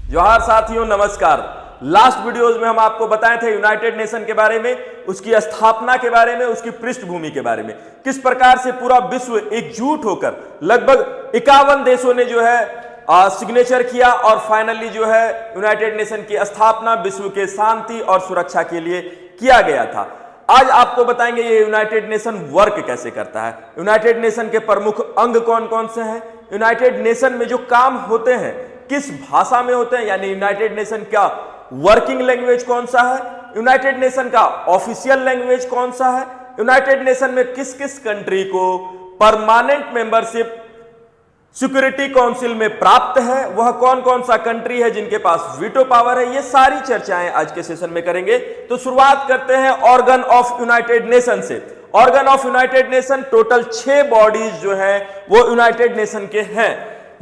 जोहार साथियों, नमस्कार। लास्ट वीडियोस में हम आपको बताए थे यूनाइटेड नेशन के बारे में, उसकी स्थापना के बारे में, उसकी पृष्ठभूमि के बारे में, किस प्रकार से पूरा विश्व एकजुट होकर लगभग 51 देशों ने जो है सिग्नेचर किया और फाइनली जो है यूनाइटेड नेशन की स्थापना विश्व के शांति और सुरक्षा के लिए किया गया था। आज आपको बताएंगे ये यूनाइटेड नेशन वर्क कैसे करता है, यूनाइटेड नेशन के प्रमुख अंग कौन कौन से हैं, यूनाइटेड नेशन में जो काम होते हैं किस भाषा में होते हैं, यानी यूनाइटेड नेशन का वर्किंग लैंग्वेज कौन सा है, यूनाइटेड नेशन का ऑफिशियल लैंग्वेज कौन सा है, यूनाइटेड नेशन में किस किस कंट्री को परमानेंट मेंबरशिप सिक्योरिटी काउंसिल में प्राप्त है, वह कौन कौन सा कंट्री है जिनके पास वीटो पावर है, ये सारी चर्चाएं आज के सेशन में करेंगे। तो शुरुआत करते हैं ऑर्गन ऑफ यूनाइटेड नेशन से। Organ of United nation total 6 bodies जो है वो यूनाइटेड नेशन के हैं,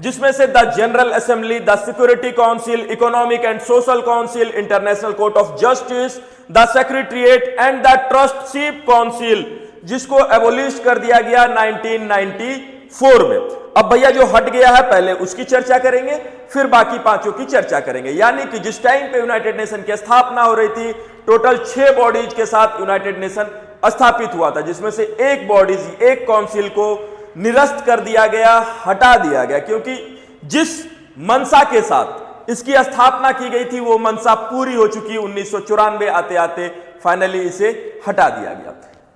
जिसमें से the general assembly, the security council, economic and social council, international Court of justice, the secretariat and the trusteeship council, जिसको abolish कर दिया गया 1994 में। अब भैया जो हट गया है पहले उसकी चर्चा करेंगे, फिर बाकी पांचों की चर्चा करेंगे। यानी कि जिस टाइम पे यूनाइटेड नेशन की स्थापना हो रही थी टोटल 6 बॉडीज के साथ यूनाइटेड नेशन स्थापित हुआ था, जिसमें से एक बॉडीज, एक काउंसिल को निरस्त कर दिया गया, हटा दिया गया, क्योंकि जिस मंशा के साथ इसकी स्थापना की गई थी वो मंशा पूरी हो चुकी। 1994 आते आते फाइनली इसे हटा दिया गया।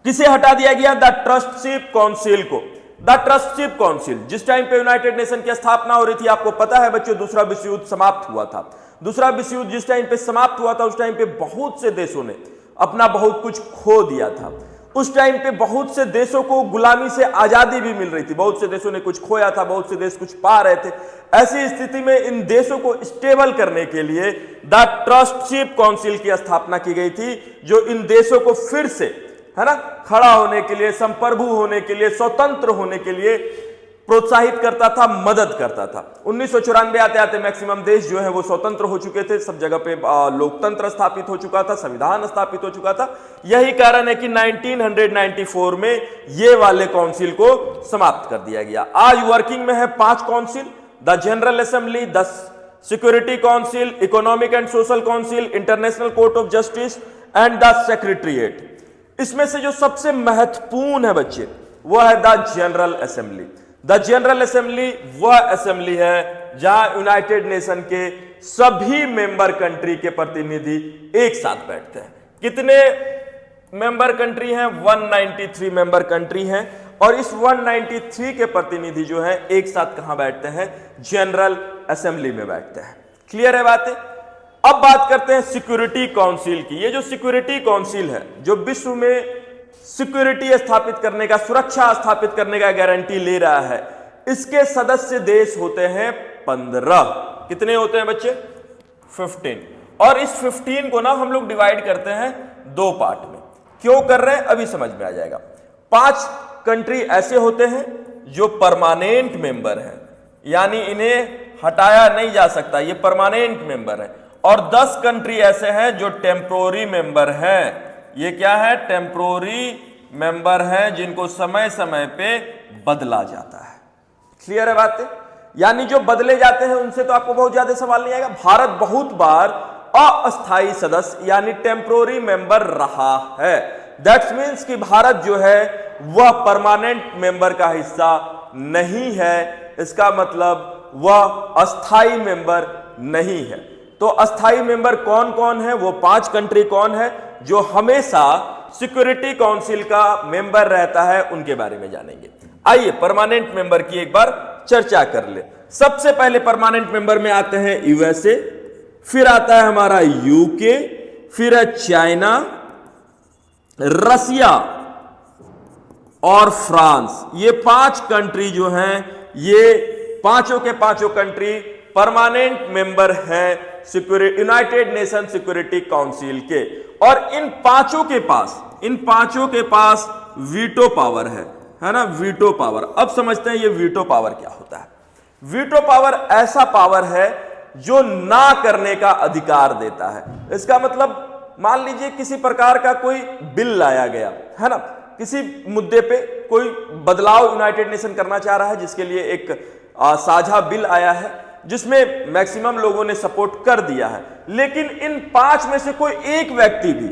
किसे हटा दिया गया? द ट्रस्टीशिप काउंसिल को। द ट्रस्टीशिप काउंसिल, जिस टाइम पे यूनाइटेड नेशन की स्थापना हो रही थी, आपको पता है बच्चों, दूसरा विश्व युद्ध समाप्त हुआ था। दूसरा विश्व युद्ध जिस टाइम पे समाप्त हुआ था उस टाइम पे बहुत से देशों ने अपना बहुत कुछ खो दिया था। उस टाइम पे बहुत से देशों को गुलामी से आजादी भी मिल रही थी, बहुत से देशों ने कुछ खोया था, बहुत से देश कुछ पा रहे थे। ऐसी स्थिति में इन देशों को स्टेबल करने के लिए द ट्रस्टीशिप काउंसिल की स्थापना की गई थी, जो इन देशों को फिर से, है ना, खड़ा होने के लिए, संप्रभु होने के लिए, स्वतंत्र होने के लिए प्रोत्साहित करता था, मदद करता था। 1994 आते आते मैक्सिमम देश जो है वो स्वतंत्र हो चुके थे, सब जगह पे लोकतंत्र स्थापित हो चुका था, संविधान स्थापित हो चुका था। यही कारण है कि 1994 में ये वाले काउंसिल को समाप्त कर दिया गया। आज वर्किंग में है 5 council, the general assembly, the security council, economic and social council, international Court of justice and the secretariat. इसमें से जो सबसे महत्वपूर्ण है बच्चे वो है the general assembly. The general assembly वह असेंबली है जहां यूनाइटेड नेशन के सभी मेंबर कंट्री के प्रतिनिधि एक साथ बैठते हैं। कितने मेंबर कंट्री हैं? 193 मेंबर कंट्री हैं, और इस 193 के प्रतिनिधि जो हैं एक साथ कहां बैठते हैं? जनरल असेंबली में बैठते हैं। क्लियर है बातें? अब बात करते हैं सिक्योरिटी काउंसिल की। ये जो सिक्योरिटी काउंसिल है, जो विश्व में सिक्योरिटी स्थापित करने का, सुरक्षा स्थापित करने का गारंटी ले रहा है, इसके सदस्य देश होते हैं 15। कितने होते हैं बच्चे? 15। और इस 15 को ना हम लोग डिवाइड करते हैं 2 पार्ट में। क्यों कर रहे हैं अभी समझ में आ जाएगा। 5 कंट्री ऐसे होते हैं जो परमानेंट मेंबर हैं, यानी इन्हें हटाया नहीं जा सकता, ये परमानेंट मेंबर है। और 10 कंट्री ऐसे हैं जो टेम्पोररी मेंबर हैं। ये क्या है? टेम्पोररी मेंबर हैं, जिनको समय समय पे बदला जाता है। क्लियर है बातें? यानी जो बदले जाते हैं उनसे तो आपको बहुत ज्यादा सवाल नहीं आएगा। भारत बहुत बार अस्थायी सदस्य यानी टेम्पोररी मेंबर रहा है। दैट्स मीन्स कि भारत जो है वह परमानेंट मेंबर का हिस्सा नहीं है। इसका मतलब वह अस्थायी मेंबर नहीं है। तो अस्थायी मेंबर कौन कौन है? वो 5 कंट्री कौन है जो हमेशा सिक्योरिटी काउंसिल का मेंबर रहता है, उनके बारे में जानेंगे। आइए परमानेंट मेंबर की एक बार चर्चा कर ले। सबसे पहले परमानेंट मेंबर में आते हैं यूएसए, फिर आता है हमारा यूके, फिर है चाइना, रसिया और फ्रांस। ये 5 कंट्री जो हैं, ये पांचों के पांचों कंट्री परमानेंट मेंबर हैं यूनाइटेड नेशन सिक्योरिटी काउंसिल के। और इन पांचों के पास वीटो पावर है ना, वीटो पावर। अब समझते हैं ये वीटो पावर क्या होता है। वीटो पावर ऐसा पावर है जो ना करने का अधिकार देता है। इसका मतलब मान लीजिए किसी प्रकार का कोई बिल लाया गया है ना, किसी मुद्दे पे कोई बदलाव यूनाइटेड नेशन करना चाह रहा है, जिसके लिए एक साझा बिल आया है जिसमें मैक्सिमम लोगों ने सपोर्ट कर दिया है, लेकिन इन 5 में से कोई एक व्यक्ति भी,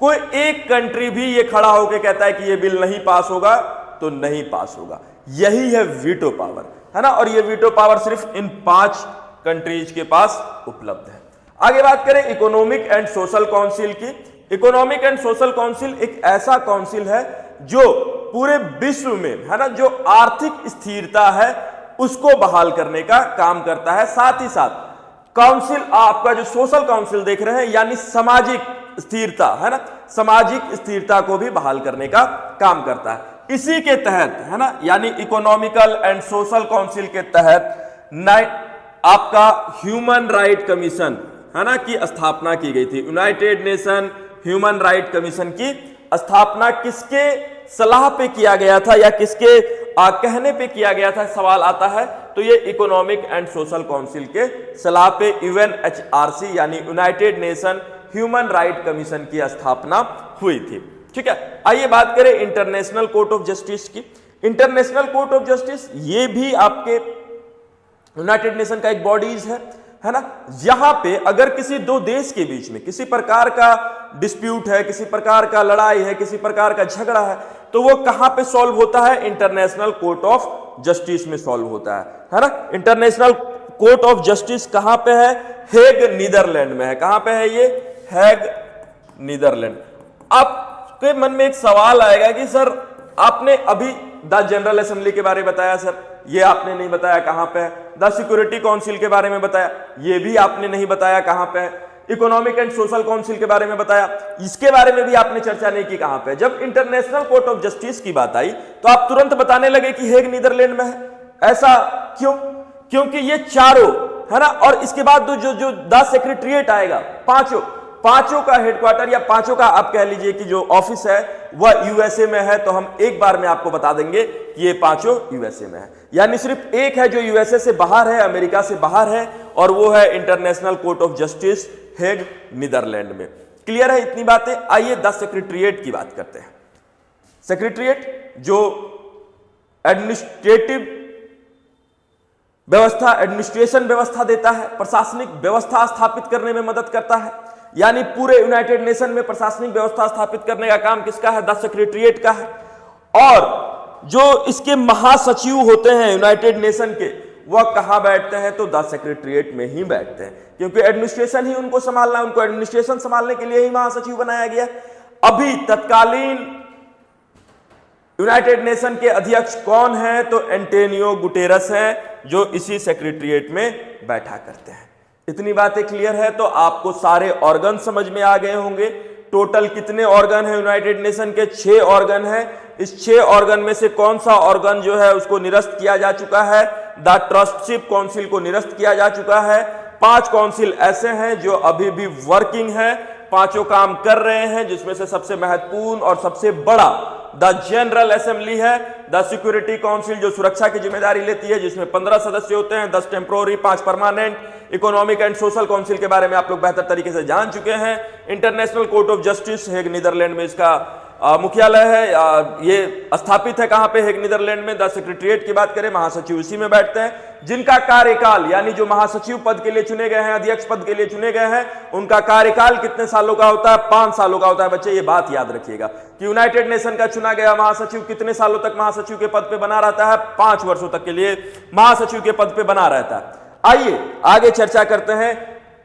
कोई एक कंट्री भी ये खड़ा होकर कहता है कि ये बिल नहीं पास होगा तो नहीं पास होगा। यही है वीटो पावर, है ना। और ये वीटो पावर सिर्फ इन 5 कंट्रीज के पास उपलब्ध है। आगे बात करें इकोनॉमिक एंड सोशल काउंसिल की। इकोनॉमिक एंड सोशल काउंसिल एक ऐसा काउंसिल है जो पूरे विश्व में, है ना, जो आर्थिक स्थिरता है उसको बहाल करने का काम करता है। साथ ही साथ काउंसिल, आपका जो सोशल काउंसिल देख रहे हैं, यानी सामाजिक स्थिरता, है ना, सामाजिक स्थिरता को भी बहाल करने का काम करता है। इसी के तहत, है ना, यानी इकोनॉमिकल एंड सोशल काउंसिल के तहत आपका ह्यूमन राइट कमीशन, है ना, की स्थापना की गई थी। United nation human right commission की स्थापना किसके सलाह पे किया गया था या किसके कहने पे किया गया था, सवाल आता है। तो ये इकोनॉमिक एंड सोशल काउंसिल के सलाह पे यूएनएचआरसी यानी United nation human right commission की स्थापना हुई थी। ठीक है, आइए बात करें इंटरनेशनल कोर्ट ऑफ जस्टिस की। इंटरनेशनल कोर्ट ऑफ जस्टिस ये भी आपके यूनाइटेड नेशन का एक बॉडीज है ना। यहां पे अगर किसी दो देश के बीच में किसी प्रकार का डिस्प्यूट है, किसी प्रकार का लड़ाई है, किसी प्रकार का झगड़ा है, तो वो कहां पे सॉल्व होता है? इंटरनेशनल कोर्ट ऑफ जस्टिस में सॉल्व होता है ना। इंटरनेशनल कोर्ट ऑफ जस्टिस कहां पे है? हेग, नीदरलैंड में है। कहां पे है ये? Hague, Netherlands. आपके मन में एक सवाल आएगा कि सर आपने अभी द जनरल असेंबली के बारे में बताया, सर ये आपने नहीं बताया कहां पे है। द सिक्योरिटी काउंसिल के बारे में बताया, ये भी आपने नहीं बताया कहां पे है। इकोनॉमिक एंड सोशल काउंसिल के बारे में बताया, इसके बारे में भी आपने चर्चा नहीं की कहां पे। जब इंटरनेशनल कोर्ट ऑफ जस्टिस की बात आई तो आप तुरंत बताने लगे कि हेग नीदरलैंड में है। ऐसा क्यों? क्योंकि ये चारों, है ना, और इसके बाद जो द सेक्रेटरीट आएगा, पांचों का हेडक्वार्टर या पांचों का आप कह लीजिए कि जो ऑफिस है वह यूएसए में है। तो हम एक बार में आपको बता देंगे कि ये पांचों यूएसए में है, यानी सिर्फ एक है जो यूएसए से बाहर है, अमेरिका से बाहर है, और वो है International Court of Justice Hague, Netherlands में। क्लियर है इतनी बातें? आइए द सेक्रेटरीट की बात करते हैं। सेक्रेटरीट जो एडमिनिस्ट्रेटिव व्यवस्था, एडमिनिस्ट्रेशन व्यवस्था देता है, प्रशासनिक व्यवस्था स्थापित करने में मदद करता है, यानी पूरे यूनाइटेड नेशन में प्रशासनिक व्यवस्था स्थापित करने का काम किसका है? द सेक्रेटरीट का है। और जो इसके महासचिव होते हैं यूनाइटेड नेशन के, वह कहां बैठते हैं? तो द सेक्रेटरीट में ही बैठते हैं, क्योंकि एडमिनिस्ट्रेशन ही उनको संभालना है। उनको एडमिनिस्ट्रेशन संभालने के लिए ही महासचिव बनाया गया। अभी तत्कालीन यूनाइटेड नेशन के अध्यक्ष कौन है? तो एंटोनियो गुटेरस हैं, जो इसी सेक्रेटरीट में बैठा करते हैं। इतनी बातें क्लियर है तो आपको सारे ऑर्गन समझ में आ गए होंगे। टोटल कितने ऑर्गन है यूनाइटेड नेशन के? 6 ऑर्गन है। इस 6 ऑर्गन में से कौन सा ऑर्गन जो है उसको निरस्त किया जा चुका है? द ट्रस्टशिप काउंसिल को निरस्त किया जा चुका है। 5 काउंसिल ऐसे हैं जो अभी भी वर्किंग है, पांचों काम कर रहे हैं, जिसमें से सबसे महत्वपूर्ण और सबसे बड़ा द जनरल असेंबली है। द सिक्योरिटी काउंसिल जो सुरक्षा की जिम्मेदारी लेती है, जिसमें 15 सदस्य होते हैं, 10 temporary, 5 permanent. Economic and social council के बारे में आप लोग बेहतर तरीके से जान चुके हैं। International Court of Justice Hague, Netherlands में इसका मुख्यालय है। ये स्थापित है कहां पे? हेग, नीदरलैंड में। द सेक्रेटरीट की बात करें, महासचिव इसी में बैठते हैं, जिनका कार्यकाल, यानी जो महासचिव पद के लिए चुने गए हैं, अध्यक्ष पद के लिए चुने गए हैं, उनका कार्यकाल कितने सालों का होता है? 5 सालों का होता है। बच्चे ये बात याद रखिएगा कि यूनाइटेड नेशन का चुना गया महासचिव कितने सालों तक महासचिव के पद पे बना रहता है? 5 वर्षों तक के लिए महासचिव के पद पे बना रहता है। आइए आगे चर्चा करते हैं,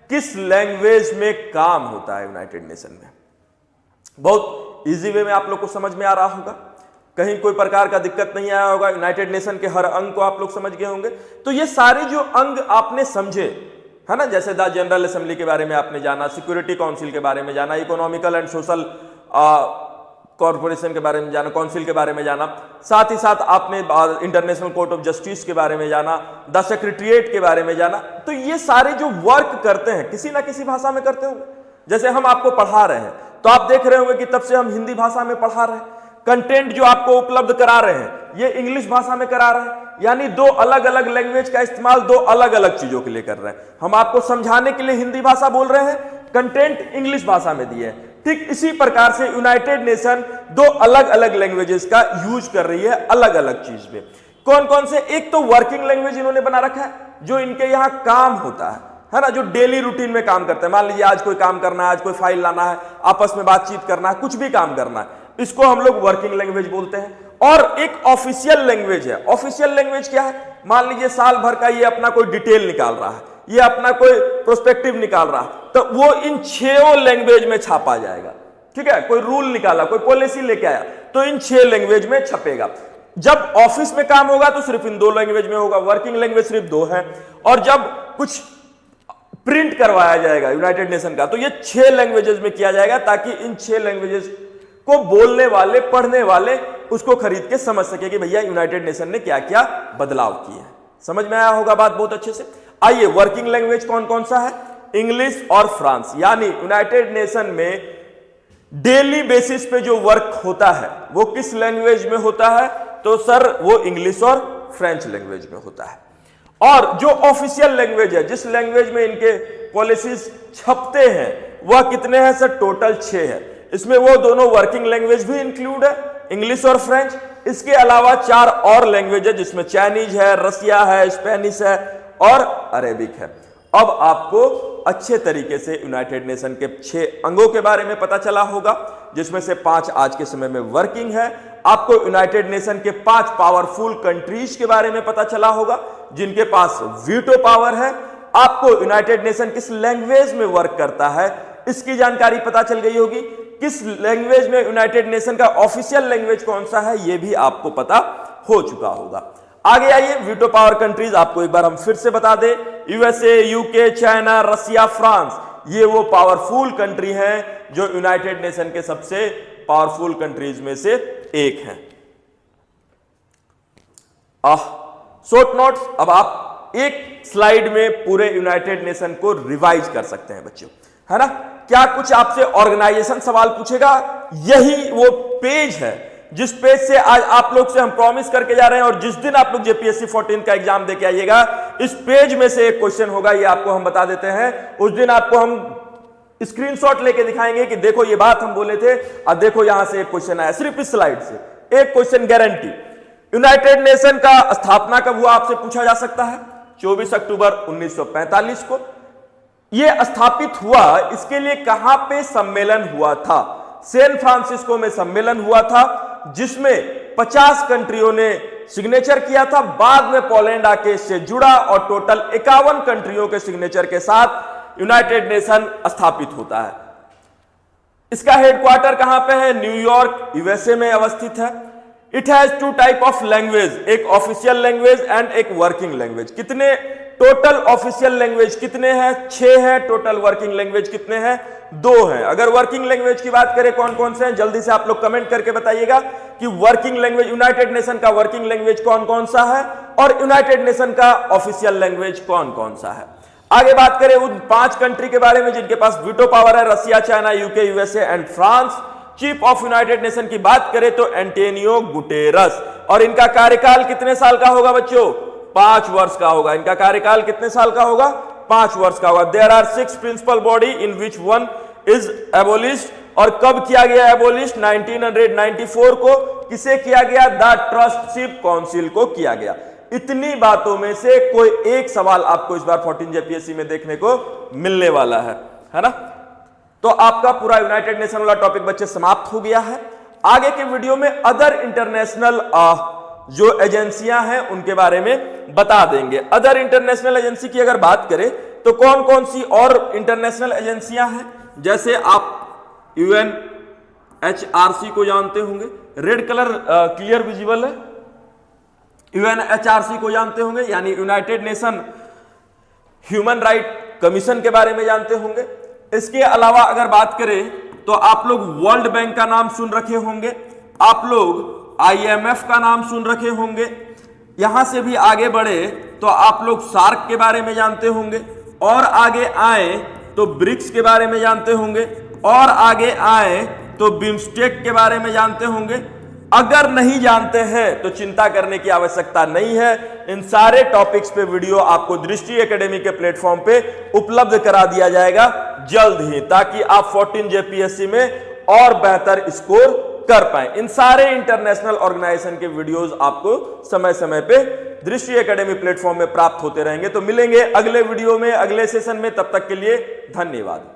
किस लैंग्वेज में काम होता है यूनाइटेड नेशन में। बहुत इजी वे में आप लोग को समझ में आ रहा होगा, कहीं कोई प्रकार का दिक्कत नहीं आया होगा। यूनाइटेड नेशन के हर अंग को आप लोग समझ गए होंगे। तो ये सारे जो अंग आपने समझे, है ना, जैसे द जनरल असेंबली के बारे में आपने जाना, सिक्योरिटी काउंसिल के बारे में जाना, इकोनॉमिकल एंड सोशल कॉर्पोरेशन के बारे में जाना, काउंसिल के बारे में जाना, साथ ही साथ आपने इंटरनेशनल कोर्ट ऑफ जस्टिस के बारे में जाना, द सेक्रेटरीट के बारे में जाना। तो ये सारे जो वर्क करते हैं किसी ना किसी भाषा में करते होंगे। जैसे हम आपको पढ़ा रहे हैं तो आप देख रहे होंगे कि तब से हम हिंदी भाषा में पढ़ा रहे हैं। कंटेंट जो आपको उपलब्ध करा रहे हैं ये इंग्लिश भाषा में करा रहे हैं, यानी 2 अलग अलग लैंग्वेज का इस्तेमाल 2 अलग अलग चीजों के लिए कर रहे हैं। हम आपको समझाने के लिए हिंदी भाषा बोल रहे हैं, कंटेंट इंग्लिश भाषा में दिए हैं। ठीक इसी प्रकार से यूनाइटेड नेशन 2 अलग अलग लैंग्वेजेस का यूज कर रही है अलग अलग चीज में। कौन कौन से? एक तो वर्किंग लैंग्वेज इन्होंने बना रखा है, जो इनके यहां काम होता है ना, जो डेली रूटीन में काम करते हैं। मान लीजिए आज कोई काम करना है, आज कोई फाइल लाना है, आपस में बातचीत करना है, कुछ भी काम करना है, इसको हम लोग वर्किंग लैंग्वेज बोलते हैं। और एक ऑफिशियल लैंग्वेज है। ऑफिशियल लैंग्वेज क्या है? मान लीजिए साल भर का ये अपना कोई डिटेल निकाल रहा है, ये अपना कोई प्रोस्पेक्टिव निकाल रहा है, तो वो इन 6 लैंग्वेज में छापा जाएगा। ठीक है, कोई रूल निकाला, कोई पॉलिसी लेके आया, तो इन 6 लैंग्वेज में छपेगा। जब ऑफिस में काम होगा तो सिर्फ इन 2 लैंग्वेज में होगा, वर्किंग लैंग्वेज सिर्फ 2 है। और जब कुछ प्रिंट करवाया जाएगा यूनाइटेड नेशन का, तो ये 6 लैंग्वेजेस में किया जाएगा, ताकि इन 6 लैंग्वेजेस को बोलने वाले, पढ़ने वाले उसको खरीद के समझ सके कि भैया यूनाइटेड नेशन ने क्या क्या बदलाव किए हैं। समझ में आया होगा बात बहुत अच्छे से। आइए, वर्किंग लैंग्वेज कौन कौन सा है? इंग्लिश और फ्रांस। यानी यूनाइटेड नेशन में डेली बेसिस पे जो वर्क होता है वो किस लैंग्वेज में होता है? तो सर वो इंग्लिश और फ्रेंच लैंग्वेज में होता है। और जो ऑफिशियल लैंग्वेज है, जिस लैंग्वेज में इनके पॉलिसीज छपते हैं, वह कितने हैं सर? टोटल 6 है। इसमें वो दोनों वर्किंग लैंग्वेज भी इंक्लूड है, इंग्लिश और फ्रेंच। इसके अलावा 4 और लैंग्वेज है, जिसमें चाइनीज है, रसिया है, स्पेनिश है और अरेबिक है। अब आपको अच्छे तरीके से यूनाइटेड नेशन के 6 अंगों के बारे में पता चला होगा, जिसमें से 5 आज के समय में वर्किंग है। आपको यूनाइटेड नेशन के 5 पावरफुल कंट्रीज के बारे में पता चला होगा, जिनके पास वीटो पावर है। आपको यूनाइटेड नेशन किस लैंग्वेज में वर्क करता है, इसकी जानकारी पता चल गई होगी। किस लैंग्वेज में यूनाइटेड नेशन का ऑफिशियल लैंग्वेज कौन सा है, यह भी आपको पता हो चुका होगा। आगे आइए, वीटो पावर कंट्रीज आपको एक बार हम फिर से बता दें। यूएसए, यूके, चाइना, रसिया, फ्रांस, ये वो पावरफुल कंट्री हैं जो यूनाइटेड नेशन के सबसे पावरफुल कंट्रीज में से एक हैं। शॉर्ट नोट्स, अब आप एक स्लाइड में पूरे यूनाइटेड नेशन को रिवाइज कर सकते हैं बच्चों, है ना। क्या कुछ आपसे ऑर्गेनाइजेशन सवाल पूछेगा? यही वो पेज है जिस पेज से आज आप लोग से हम प्रॉमिस करके जा रहे हैं, और जिस दिन आप लोग जेपीएससी 14 का एग्जाम देके आइएगा, इस पेज में से एक क्वेश्चन होगा, ये आपको हम बता देते हैं। उस दिन आपको हम स्क्रीनशॉट लेके दिखाएंगे कि देखो ये बात हम बोले थे, और देखो यहां से एक क्वेश्चन आया, सिर्फ इस स्लाइड से एक क्वेश्चन गारंटी। यूनाइटेड नेशन का स्थापना कब हुआ, आपसे पूछा जा सकता है। 24 अक्टूबर 1945 को यह स्थापित हुआ। इसके लिए कहां पे सम्मेलन हुआ था? सैन फ्रांसिस्को में सम्मेलन हुआ था, जिसमें 50 कंट्रियों ने सिग्नेचर किया था। बाद में पोलैंड आके इससे जुड़ा, और टोटल 51 कंट्रियों के सिग्नेचर के साथ यूनाइटेड नेशन स्थापित होता है। इसका हेडक्वार्टर कहां पे है? न्यूयॉर्क, यूएसए में अवस्थित है। It has 2 type of language, एक ऑफिशियल लैंग्वेज एंड एक वर्किंग लैंग्वेज। कितने टोटल ऑफिशियल लैंग्वेज कितने हैं? 6 हैं। टोटल वर्किंग लैंग्वेज कितने हैं? 2 हैं। अगर वर्किंग लैंग्वेज की बात करें कौन कौन से हैं, जल्दी से आप लोग कमेंट करके बताइएगा कि वर्किंग लैंग्वेज, यूनाइटेड नेशन का वर्किंग लैंग्वेज कौन कौन सा है, और यूनाइटेड नेशन का ऑफिशियल लैंग्वेज कौन कौन सा है। आगे बात करें उन 5 कंट्री के बारे में जिनके पास वीटो पावर है, Russia, China, UK, USA and France. Chief of United Nation की बात करें तो एंटोनियो गुटेरस, और इनका कार्यकाल कितने साल का होगा बच्चों? 5 वर्ष का होगा। इनका कार्यकाल कितने साल का होगा? 5 वर्ष का होगा। There are 6 principal body in which one is abolished. और कब किया गया एबोलिश्ड? 1994 को। किसे किया गया? द ट्रस्टीशिप काउंसिल को किया गया। इतनी बातों में से कोई एक सवाल आपको इस बार 14 जेपीएससी में देखने को मिलने वाला है ना। तो आपका पूरा यूनाइटेड नेशन वाला टॉपिक बच्चे समाप्त हो गया है। आगे के वीडियो में अदर इंटरनेशनल जो एजेंसियां हैं उनके बारे में बता देंगे। अदर इंटरनेशनल एजेंसी की अगर बात करें तो कौन कौन सी और इंटरनेशनल एजेंसियां हैं? जैसे आप यूएनएचआरसी को जानते होंगे, रेड कलर क्लियर विजिबल है। यूएनएचआरसी को जानते होंगे, यानी United nation human right commission के बारे में जानते होंगे। इसके अलावा अगर बात करें तो आप लोग वर्ल्ड बैंक का नाम सुन रखे होंगे, आप लोग आईएमएफ का नाम सुन रखे होंगे। यहां से भी आगे बढ़े तो आप लोग सार्क के बारे में जानते होंगे, और आगे आए तो ब्रिक्स के बारे में जानते होंगे, और आगे आए तो बिम्स्टेक के बारे में जानते होंगे। अगर नहीं जानते हैं तो चिंता करने की आवश्यकता नहीं है। इन सारे टॉपिक्स पे वीडियो आपको दृष्टि एकेडमी के प्लेटफॉर्म पे उपलब्ध करा दिया जाएगा जल्द ही, ताकि आप 14 जेपीएससी में और बेहतर स्कोर कर पाए। इन सारे इंटरनेशनल ऑर्गेनाइजेशन के वीडियोस आपको समय समय पे दृष्टि एकेडमी प्लेटफॉर्म में प्राप्त होते रहेंगे। तो मिलेंगे अगले वीडियो में, अगले सेशन में, तब तक के लिए धन्यवाद।